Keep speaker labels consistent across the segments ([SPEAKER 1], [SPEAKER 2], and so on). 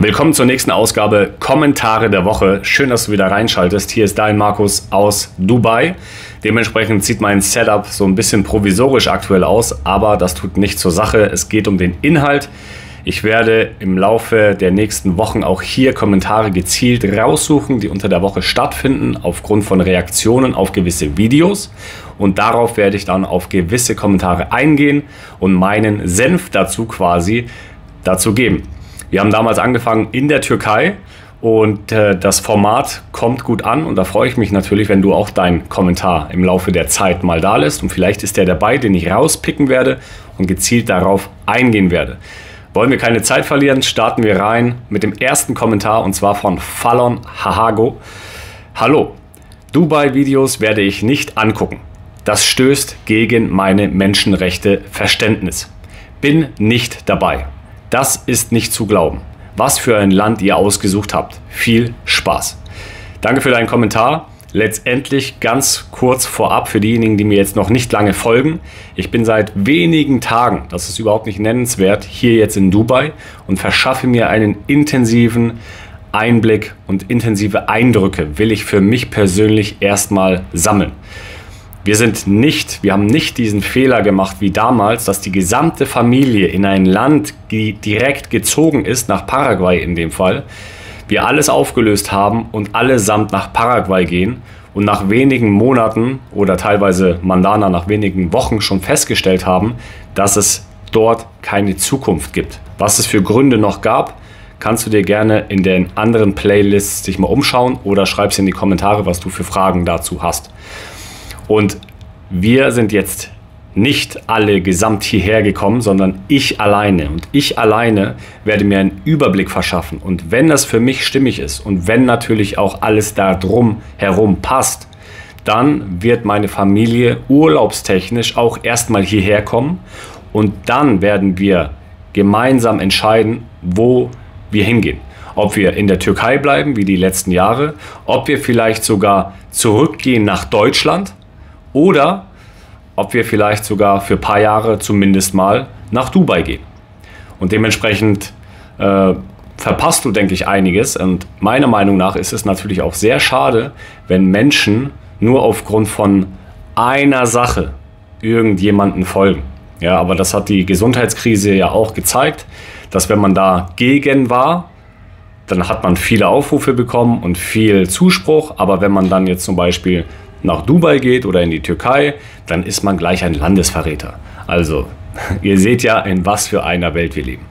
[SPEAKER 1] Willkommen zur nächsten Ausgabe Kommentare der Woche. Schön, dass du wieder reinschaltest. Hier ist dein Markus aus Dubai. Dementsprechend sieht mein Setup so ein bisschen provisorisch aktuell aus, aber das tut nichts zur Sache. Es geht um den Inhalt. Ich werde im Laufe der nächsten Wochen auch hier Kommentare gezielt raussuchen, die unter der Woche stattfinden, aufgrund von Reaktionen auf gewisse Videos. Und darauf werde ich dann auf gewisse Kommentare eingehen und meinen Senf dazu geben. Wir haben damals angefangen in der Türkei und das Format kommt gut an und da freue ich mich natürlich, wenn du auch deinen Kommentar im Laufe der Zeit mal da lässt und vielleicht ist der dabei, den ich rauspicken werde und gezielt darauf eingehen werde. Wollen wir keine Zeit verlieren, starten wir rein mit dem ersten Kommentar und zwar von Fallon Hahago. Hallo, Dubai-Videos werde ich nicht angucken. Das stößt gegen meine Menschenrechte-Verständnis. Bin nicht dabei. Das ist nicht zu glauben. Was für ein Land ihr ausgesucht habt. Viel Spaß. Danke für deinen Kommentar. Letztendlich ganz kurz vorab für diejenigen, die mir jetzt noch nicht lange folgen. Ich bin seit wenigen Tagen, das ist überhaupt nicht nennenswert, hier jetzt in Dubai und verschaffe mir einen intensiven Einblick und intensive Eindrücke will ich für mich persönlich erstmal sammeln. Wir haben nicht diesen Fehler gemacht wie damals, dass die gesamte Familie in ein Land direkt gezogen ist, nach Paraguay in dem Fall, wir alles aufgelöst haben und allesamt nach Paraguay gehen und nach wenigen Monaten oder teilweise Mandana nach wenigen Wochen schon festgestellt haben, dass es dort keine Zukunft gibt. Was es für Gründe noch gab, kannst du dir gerne in den anderen Playlists dich mal umschauen oder schreib's in die Kommentare, was du für Fragen dazu hast. Und wir sind jetzt nicht alle gesamt hierher gekommen, sondern ich alleine. Und ich alleine werde mir einen Überblick verschaffen. Und wenn das für mich stimmig ist und wenn natürlich auch alles da drum herum passt, dann wird meine Familie urlaubstechnisch auch erstmal hierher kommen. Und dann werden wir gemeinsam entscheiden, wo wir hingehen. Ob wir in der Türkei bleiben, wie die letzten Jahre, ob wir vielleicht sogar zurückgehen nach Deutschland, oder ob wir vielleicht sogar für ein paar Jahre zumindest mal nach Dubai gehen. Und dementsprechend verpasst du, denke ich, einiges. Und meiner Meinung nach ist es natürlich auch sehr schade, wenn Menschen nur aufgrund von einer Sache irgendjemanden folgen. Ja, aber das hat die Gesundheitskrise ja auch gezeigt, dass wenn man dagegen war, dann hat man viele Aufrufe bekommen und viel Zuspruch. Aber wenn man dann jetzt zum Beispiel nach Dubai geht oder in die Türkei, dann ist man gleich ein Landesverräter. Also, ihr seht ja, in was für einer Welt wir leben.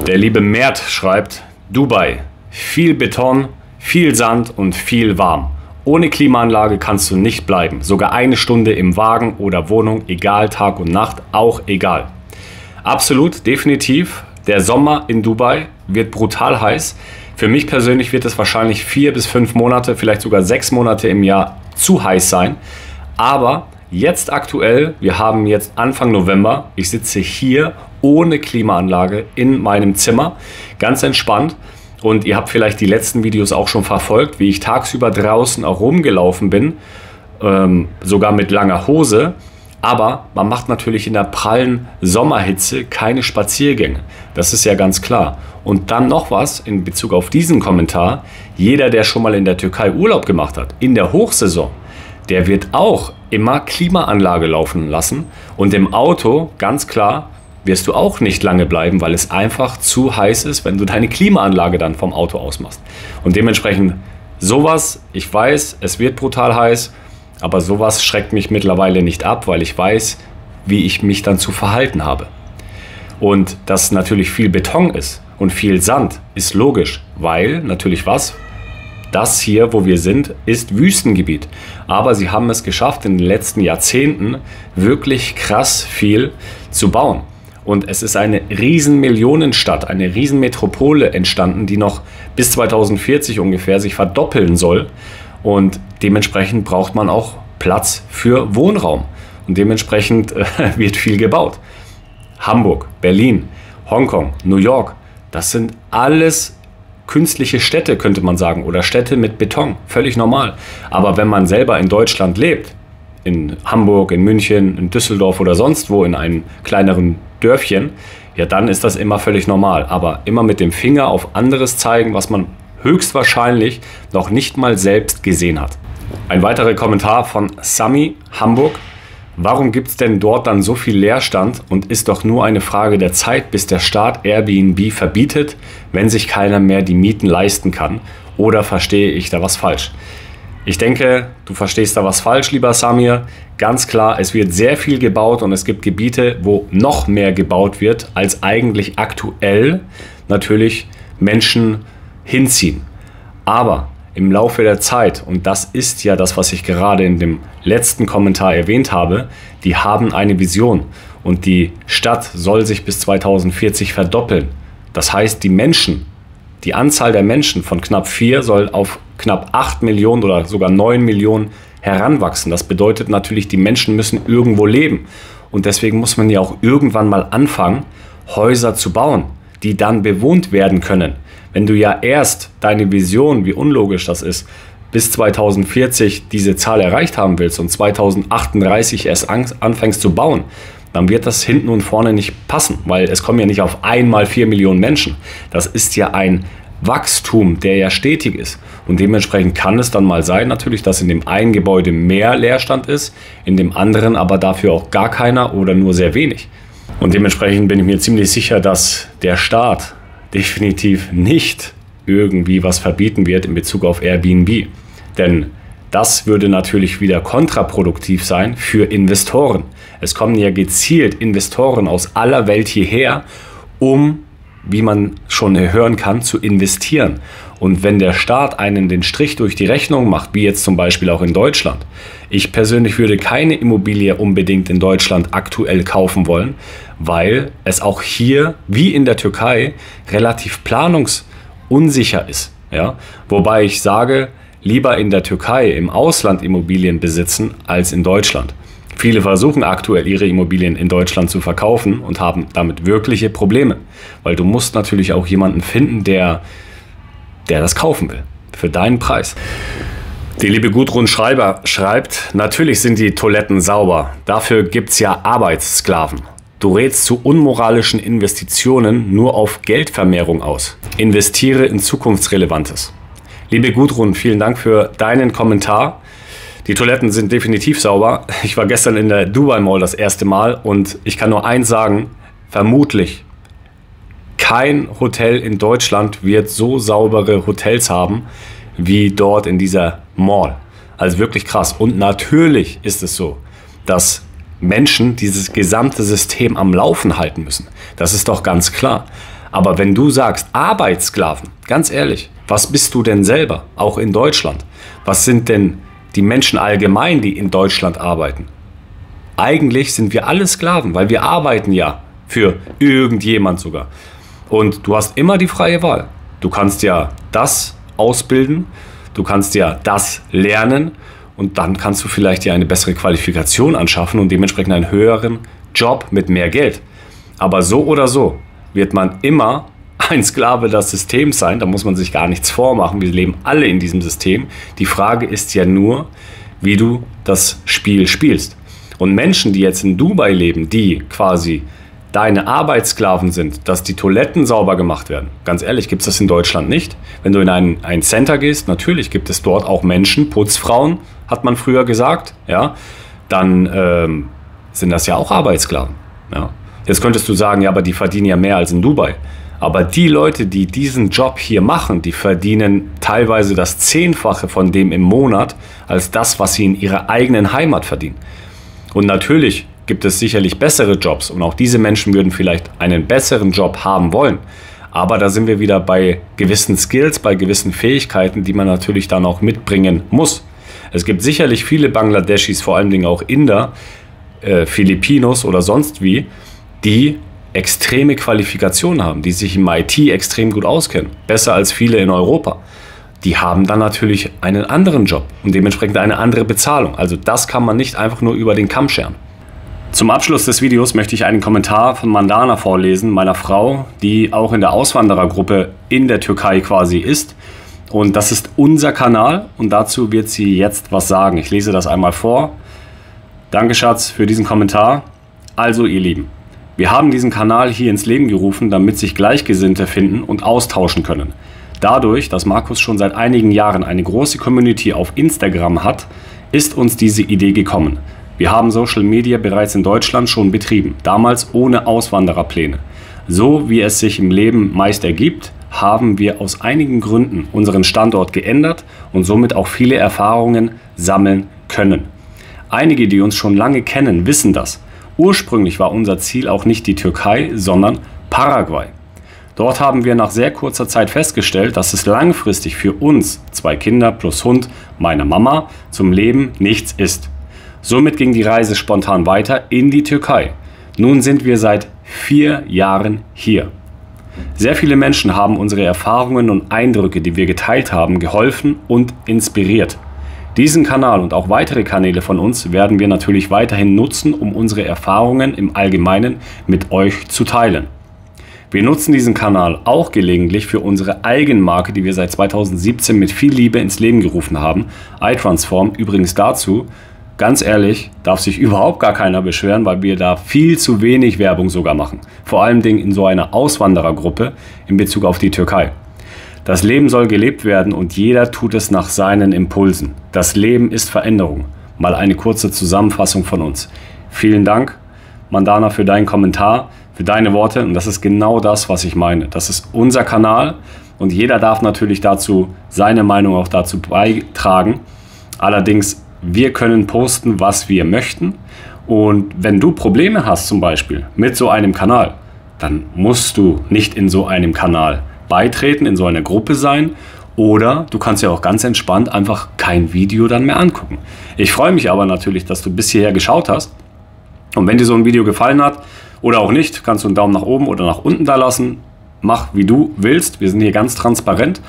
[SPEAKER 1] Der liebe Mert schreibt, Dubai, viel Beton, viel Sand und viel warm. Ohne Klimaanlage kannst du nicht bleiben. Sogar eine Stunde im Wagen oder Wohnung, egal Tag und Nacht, auch egal. Absolut, definitiv. Der Sommer in Dubai wird brutal heiß. Für mich persönlich wird es wahrscheinlich 4 bis 5 Monate, vielleicht sogar 6 Monate im Jahr zu heiß sein. Aber jetzt aktuell, wir haben jetzt Anfang November, ich sitze hier ohne Klimaanlage in meinem Zimmer, ganz entspannt. Und ihr habt vielleicht die letzten Videos auch schon verfolgt, wie ich tagsüber draußen auch rumgelaufen bin, sogar mit langer Hose. Aber man macht natürlich in der prallen Sommerhitze keine Spaziergänge. Das ist ja ganz klar. Und dann noch was in Bezug auf diesen Kommentar. Jeder, der schon mal in der Türkei Urlaub gemacht hat, in der Hochsaison, der wird auch immer Klimaanlage laufen lassen. Und im Auto, ganz klar, wirst du auch nicht lange bleiben, weil es einfach zu heiß ist, wenn du deine Klimaanlage dann vom Auto aus machst. Und dementsprechend sowas, ich weiß, es wird brutal heiß, aber sowas schreckt mich mittlerweile nicht ab, weil ich weiß, wie ich mich dann zu verhalten habe. Und dass natürlich viel Beton ist und viel Sand, ist logisch, weil natürlich was? Das hier, wo wir sind, ist Wüstengebiet. Aber sie haben es geschafft, in den letzten Jahrzehnten wirklich krass viel zu bauen. Und es ist eine riesen Millionenstadt, eine riesen Metropole entstanden, die noch bis 2040 ungefähr sich verdoppeln soll. Und dementsprechend braucht man auch Platz für Wohnraum. Und dementsprechend wird viel gebaut. Hamburg, Berlin, Hongkong, New York, das sind alles künstliche Städte, könnte man sagen. Oder Städte mit Beton, völlig normal. Aber wenn man selber in Deutschland lebt, in Hamburg, in München, in Düsseldorf oder sonst wo in einem kleineren Dörfchen, ja, dann ist das immer völlig normal. Aber immer mit dem Finger auf anderes zeigen, was man höchstwahrscheinlich noch nicht mal selbst gesehen hat. Ein weiterer Kommentar von Sami, Hamburg. Warum gibt es denn dort dann so viel Leerstand und ist doch nur eine Frage der Zeit, bis der Staat Airbnb verbietet, wenn sich keiner mehr die Mieten leisten kann? Oder verstehe ich da was falsch? Ich denke, du verstehst da was falsch, lieber Samir. Ganz klar, es wird sehr viel gebaut und es gibt Gebiete, wo noch mehr gebaut wird, als eigentlich aktuell natürlich Menschen hinziehen. Aber im Laufe der Zeit, und das ist ja das, was ich gerade in dem letzten Kommentar erwähnt habe, die haben eine Vision und die Stadt soll sich bis 2040 verdoppeln. Das heißt, die Anzahl der Menschen von knapp 4 soll auf knapp 8 Millionen oder sogar 9 Millionen heranwachsen. Das bedeutet natürlich, die Menschen müssen irgendwo leben. Und deswegen muss man ja auch irgendwann mal anfangen, Häuser zu bauen, die dann bewohnt werden können. Wenn du ja erst deine Vision, wie unlogisch das ist, bis 2040 diese Zahl erreicht haben willst und 2038 erst anfängst zu bauen, dann wird das hinten und vorne nicht passen, weil es kommen ja nicht auf einmal 4 Millionen Menschen. Das ist ja ein Wachstum, der ja stetig ist. Und dementsprechend kann es dann mal sein, natürlich, dass in dem einen Gebäude mehr Leerstand ist, in dem anderen aber dafür auch gar keiner oder nur sehr wenig. Und dementsprechend bin ich mir ziemlich sicher, dass der Staat definitiv nicht irgendwie was verbieten wird in Bezug auf Airbnb. Denn das würde natürlich wieder kontraproduktiv sein für Investoren. Es kommen ja gezielt Investoren aus aller Welt hierher, um, wie man schon hören kann, zu investieren. Und wenn der Staat einen den Strich durch die Rechnung macht, wie jetzt zum Beispiel auch in Deutschland, ich persönlich würde keine Immobilie unbedingt in Deutschland aktuell kaufen wollen, weil es auch hier, wie in der Türkei, relativ planungsunsicher ist. Ja? Wobei ich sage, lieber in der Türkei im Ausland Immobilien besitzen als in Deutschland. Viele versuchen aktuell ihre Immobilien in Deutschland zu verkaufen und haben damit wirkliche Probleme. Weil du musst natürlich auch jemanden finden, der das kaufen will. Für deinen Preis. Die liebe Gudrun Schreiber schreibt, natürlich sind die Toiletten sauber. Dafür gibt es ja Arbeitssklaven. Du rätst zu unmoralischen Investitionen nur auf Geldvermehrung aus. Investiere in Zukunftsrelevantes. Liebe Gudrun, vielen Dank für deinen Kommentar. Die Toiletten sind definitiv sauber. Ich war gestern in der Dubai Mall das erste Mal und ich kann nur eins sagen, vermutlich kein Hotel in Deutschland wird so saubere Hotels haben wie dort in dieser Mall. Also wirklich krass. Und natürlich ist es so, dass Menschen dieses gesamte System am Laufen halten müssen. Das ist doch ganz klar. Aber wenn du sagst, Arbeitssklaven, ganz ehrlich, was bist du denn selber, auch in Deutschland? Was sind denn die Menschen allgemein, die in Deutschland arbeiten? Eigentlich sind wir alle Sklaven, weil wir arbeiten ja für irgendjemand sogar. Und du hast immer die freie Wahl. Du kannst ja das ausbilden, du kannst ja das lernen und dann kannst du vielleicht dir eine bessere Qualifikation anschaffen und dementsprechend einen höheren Job mit mehr Geld. Aber so oder so wird man immer ein Sklave des Systems sein, da muss man sich gar nichts vormachen, wir leben alle in diesem System. Die Frage ist ja nur, wie du das Spiel spielst. Und Menschen, die jetzt in Dubai leben, die quasi deine Arbeitssklaven sind, dass die Toiletten sauber gemacht werden. Ganz ehrlich, gibt es das in Deutschland nicht. Wenn du in ein Center gehst, natürlich gibt es dort auch Menschen, Putzfrauen, hat man früher gesagt, ja, dann sind das ja auch Arbeitssklaven. Ja. Jetzt könntest du sagen, ja, aber die verdienen ja mehr als in Dubai. Aber die Leute, die diesen Job hier machen, die verdienen teilweise das 10-fache von dem im Monat, als das, was sie in ihrer eigenen Heimat verdienen. Und natürlich gibt es sicherlich bessere Jobs und auch diese Menschen würden vielleicht einen besseren Job haben wollen. Aber da sind wir wieder bei gewissen Skills, bei gewissen Fähigkeiten, die man natürlich dann auch mitbringen muss. Es gibt sicherlich viele Bangladeschis, vor allen Dingen auch Inder, Filipinos oder sonst wie, die extreme Qualifikationen haben, die sich im IT extrem gut auskennen, besser als viele in Europa. Die haben dann natürlich einen anderen Job und dementsprechend eine andere Bezahlung. Also das kann man nicht einfach nur über den Kamm scheren. Zum Abschluss des Videos möchte ich einen Kommentar von Mandana vorlesen, meiner Frau, die auch in der Auswanderergruppe in der Türkei quasi ist. Und das ist unser Kanal und dazu wird sie jetzt was sagen. Ich lese das einmal vor. Danke, Schatz, für diesen Kommentar. Also, ihr Lieben, Wir haben diesen Kanal hier ins Leben gerufen, damit sich Gleichgesinnte finden und austauschen können. Dadurch, dass Markus schon seit einigen Jahren eine große Community auf Instagram hat, ist uns diese Idee gekommen. Wir haben Social Media bereits in Deutschland schon betrieben, damals ohne Auswandererpläne. So wie es sich im Leben meist ergibt, haben wir aus einigen Gründen unseren Standort geändert und somit auch viele Erfahrungen sammeln können. Einige, die uns schon lange kennen, wissen das. Ursprünglich war unser Ziel auch nicht die Türkei, sondern Paraguay. Dort haben wir nach sehr kurzer Zeit festgestellt, dass es langfristig für uns, 2 Kinder plus Hund, meiner Mama, zum Leben nichts ist. Somit ging die Reise spontan weiter in die Türkei. Nun sind wir seit 4 Jahren hier. Sehr viele Menschen haben unsere Erfahrungen und Eindrücke, die wir geteilt haben, geholfen und inspiriert. Diesen Kanal und auch weitere Kanäle von uns werden wir natürlich weiterhin nutzen, um unsere Erfahrungen im Allgemeinen mit euch zu teilen. Wir nutzen diesen Kanal auch gelegentlich für unsere Eigenmarke, die wir seit 2017 mit viel Liebe ins Leben gerufen haben. iTransform, übrigens dazu, ganz ehrlich, darf sich überhaupt gar keiner beschweren, weil wir da viel zu wenig Werbung sogar machen. Vor allem in so einer Auswanderergruppe in Bezug auf die Türkei. Das Leben soll gelebt werden und jeder tut es nach seinen Impulsen. Das Leben ist Veränderung. Mal eine kurze Zusammenfassung von uns. Vielen Dank, Mandana, für deinen Kommentar, für deine Worte. Und das ist genau das, was ich meine. Das ist unser Kanal und jeder darf natürlich dazu seine Meinung auch dazu beitragen. Allerdings, wir können posten, was wir möchten. Und wenn du Probleme hast zum Beispiel mit so einem Kanal, dann musst du nicht in so einem Kanal beitreten, in so einer Gruppe sein, oder du kannst ja auch ganz entspannt einfach kein Video dann mehr angucken. Ich freue mich aber natürlich, dass du bis hierher geschaut hast, und wenn dir so ein Video gefallen hat oder auch nicht, kannst du einen Daumen nach oben oder nach unten da lassen. Mach wie du willst, wir sind hier ganz transparent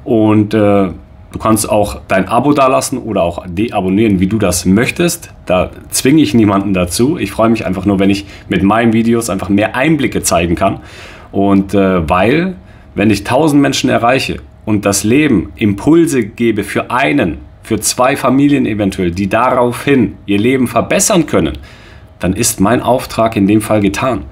[SPEAKER 1] und du kannst auch dein Abo da lassen oder auch deabonnieren, wie du das möchtest. Da zwinge ich niemanden dazu. Ich freue mich einfach nur, wenn ich mit meinen Videos einfach mehr Einblicke zeigen kann, und wenn ich 1000 Menschen erreiche und das Leben Impulse gebe für einen, für 2 Familien eventuell, die daraufhin ihr Leben verbessern können, dann ist mein Auftrag in dem Fall getan.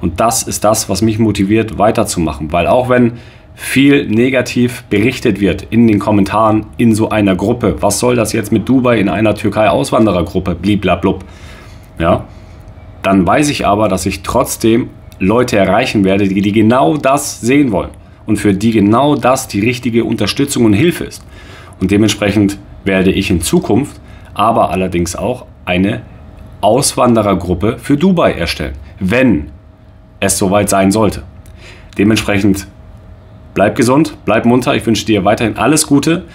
[SPEAKER 1] Und das ist das, was mich motiviert, weiterzumachen. Weil auch wenn viel negativ berichtet wird in den Kommentaren in so einer Gruppe, was soll das jetzt mit Dubai in einer Türkei-Auswanderergruppe, bliblablub, ja, dann weiß ich aber, dass ich trotzdem Leute erreichen werde, die genau das sehen wollen. Und für die genau das die richtige Unterstützung und Hilfe ist. Und dementsprechend werde ich in Zukunft aber allerdings auch eine Auswanderergruppe für Dubai erstellen, wenn es soweit sein sollte. Dementsprechend bleib gesund, bleib munter. Ich wünsche dir weiterhin alles Gute.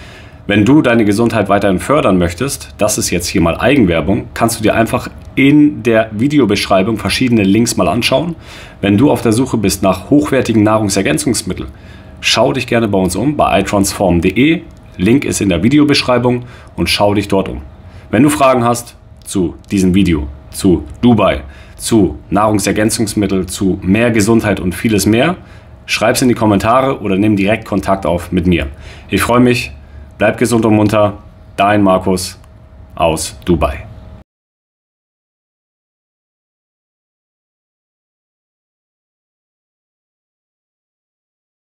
[SPEAKER 1] Wenn du deine Gesundheit weiterhin fördern möchtest, das ist jetzt hier mal Eigenwerbung, kannst du dir einfach in der Videobeschreibung verschiedene Links mal anschauen. Wenn du auf der Suche bist nach hochwertigen Nahrungsergänzungsmitteln, schau dich gerne bei uns um, bei itransform.de. Link ist in der Videobeschreibung und schau dich dort um. Wenn du Fragen hast zu diesem Video, zu Dubai, zu Nahrungsergänzungsmitteln, zu mehr Gesundheit und vieles mehr, schreib es in die Kommentare oder nimm direkt Kontakt auf mit mir. Ich freue mich. Bleib gesund und munter, dein Markus aus Dubai.